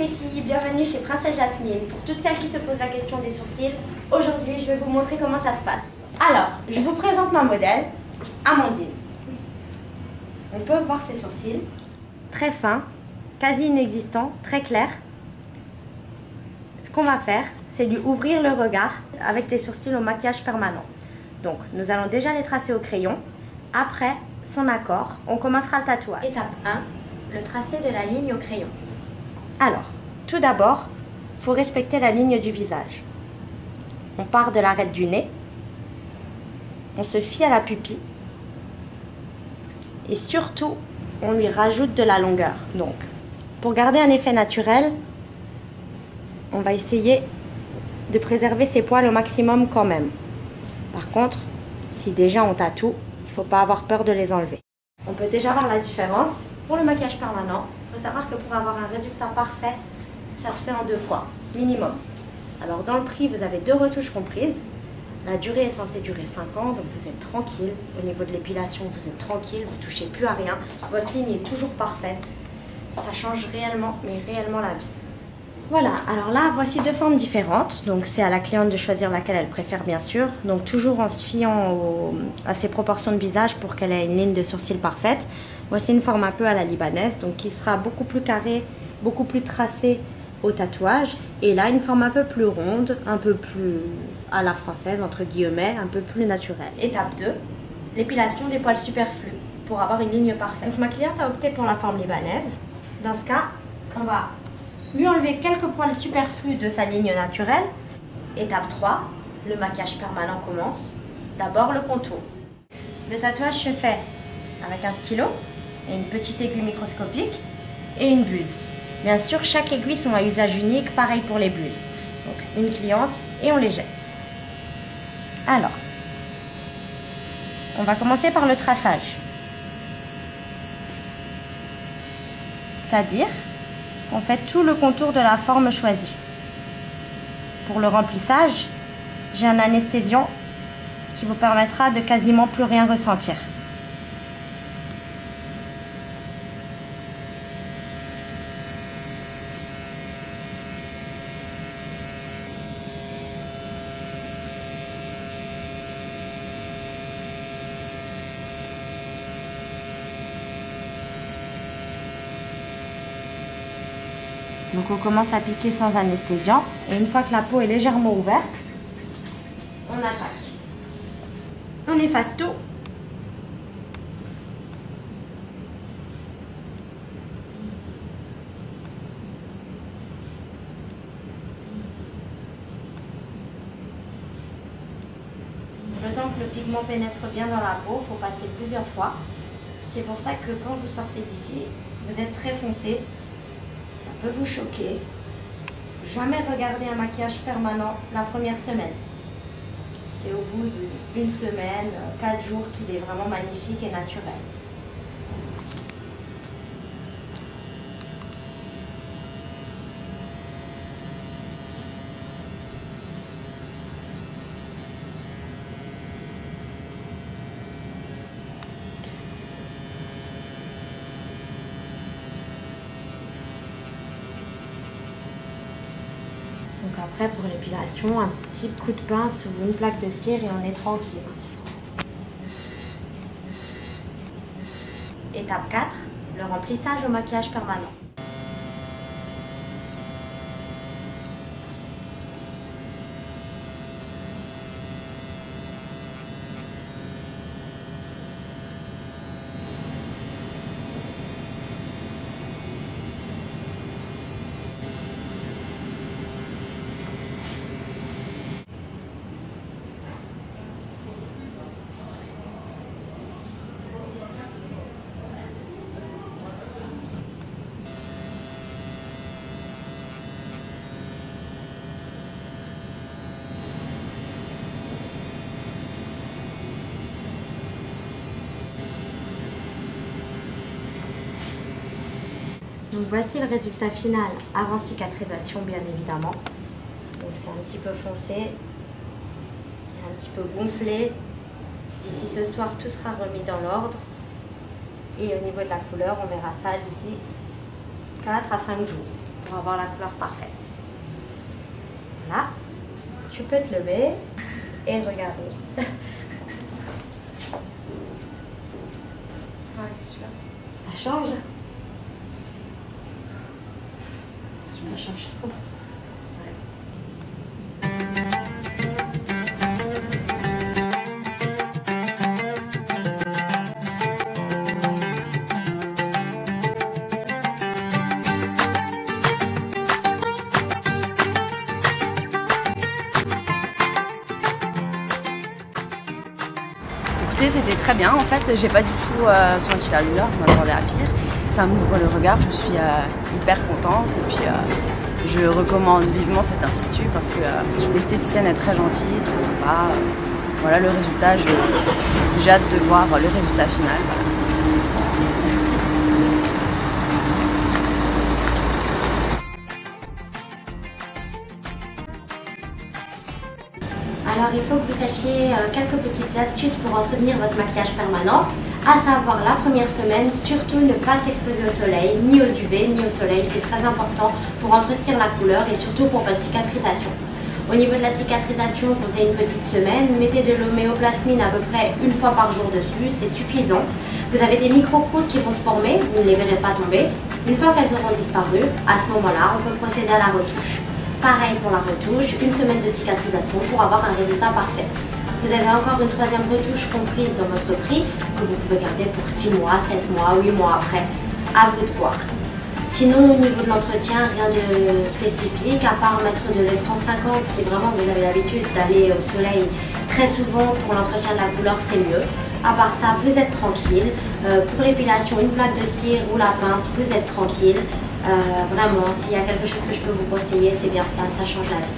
les filles, bienvenue chez Princesse Jasmine. Pour toutes celles qui se posent la question des sourcils, aujourd'hui je vais vous montrer comment ça se passe. Alors, je vous présente ma modèle, Amandine. On peut voir ses sourcils, très fins, quasi inexistants, très clairs. Ce qu'on va faire, c'est lui ouvrir le regard avec des sourcils au maquillage permanent. Donc, nous allons déjà les tracer au crayon. Après son accord, on commencera le tatouage. Étape 1, le tracé de la ligne au crayon. Alors, tout d'abord, il faut respecter la ligne du visage. On part de l'arête du nez, on se fie à la pupille et surtout, on lui rajoute de la longueur. Donc, pour garder un effet naturel, on va essayer de préserver ses poils au maximum quand même. Par contre, si déjà on tatoue, il ne faut pas avoir peur de les enlever. On peut déjà voir la différence. Pour le maquillage permanent, il faut savoir que pour avoir un résultat parfait, ça se fait en 2 fois, minimum. Alors dans le prix, vous avez 2 retouches comprises. La durée est censée durer 5 ans, donc vous êtes tranquille. Au niveau de l'épilation, vous êtes tranquille, vous ne touchez plus à rien. Votre ligne est toujours parfaite. Ça change réellement, mais réellement la vie. Voilà, alors là, voici 2 formes différentes. Donc c'est à la cliente de choisir laquelle elle préfère, bien sûr. Donc toujours en se fiant à ses proportions de visage pour qu'elle ait une ligne de sourcil parfaite. Voici une forme un peu à la libanaise, donc qui sera beaucoup plus carrée, beaucoup plus tracée au tatouage. Et là, une forme un peu plus ronde, un peu plus à la française, entre guillemets, un peu plus naturelle. Étape 2, l'épilation des poils superflus pour avoir une ligne parfaite. Donc ma cliente a opté pour la forme libanaise. Dans ce cas, on va lui enlever quelques poils superflus de sa ligne naturelle. Étape 3, le maquillage permanent commence. D'abord le contour. Le tatouage se fait avec un stylo et une petite aiguille microscopique et une buse. Bien sûr, chaque aiguille sont à usage unique, pareil pour les buses. Donc une cliente et on les jette. Alors, on va commencer par le traçage. C'est-à-dire, on fait tout le contour de la forme choisie. Pour le remplissage, j'ai un anesthésiant qui vous permettra de quasiment plus rien ressentir. Donc on commence à piquer sans anesthésiant et une fois que la peau est légèrement ouverte, on attaque. On efface tout. Le temps que le pigment pénètre bien dans la peau, il faut passer plusieurs fois. C'est pour ça que quand vous sortez d'ici, vous êtes très foncé. Ça peut vous choquer. Jamais regarder un maquillage permanent la première semaine. C'est au bout d'une semaine, 4 jours qu'il est vraiment magnifique et naturel. Donc après, pour l'épilation, un petit coup de pince ou une plaque de cire et on est tranquille. Étape 4, le remplissage au maquillage permanent. Donc voici le résultat final avant cicatrisation, bien évidemment. Donc c'est un petit peu foncé, c'est un petit peu gonflé. D'ici ce soir, tout sera remis dans l'ordre. Et au niveau de la couleur, on verra ça d'ici 4 à 5 jours. pour avoir la couleur parfaite. Voilà. Tu peux te lever et regarder. Ouais, c'est super. Ça change. Ça change trop. Écoutez, c'était très bien. En fait, j'ai pas du tout senti la douleur, je m'attendais à pire. Ça m'ouvre le regard, je suis hyper contente. Et puis, je recommande vivement cet institut parce que l'esthéticienne est très gentille, très sympa. Voilà le résultat, j'ai hâte de voir le résultat final. Merci. Alors il faut que vous sachiez quelques petites astuces pour entretenir votre maquillage permanent, à savoir la première semaine, surtout ne pas s'exposer au soleil, ni aux UV, ni au soleil, c'est très important pour entretenir la couleur et surtout pour votre cicatrisation. Au niveau de la cicatrisation, comptez une petite semaine, mettez de l'homéoplasmine à peu près une fois par jour dessus, c'est suffisant. Vous avez des micro-croûtes qui vont se former, vous ne les verrez pas tomber. Une fois qu'elles auront disparu, à ce moment-là, on peut procéder à la retouche. Pareil pour la retouche, une semaine de cicatrisation pour avoir un résultat parfait. Vous avez encore une troisième retouche comprise dans votre prix que vous pouvez garder pour 6 mois, 7 mois, 8 mois après. À vous de voir. Sinon, au niveau de l'entretien, rien de spécifique, à part mettre de l'aide France 50 si vraiment vous avez l'habitude d'aller au soleil très souvent pour l'entretien de la couleur, c'est mieux. À part ça, vous êtes tranquille. Pour l'épilation, une plaque de cire ou la pince, vous êtes tranquille. Vraiment, s'il y a quelque chose que je peux vous conseiller, c'est bien ça, ça change la vie.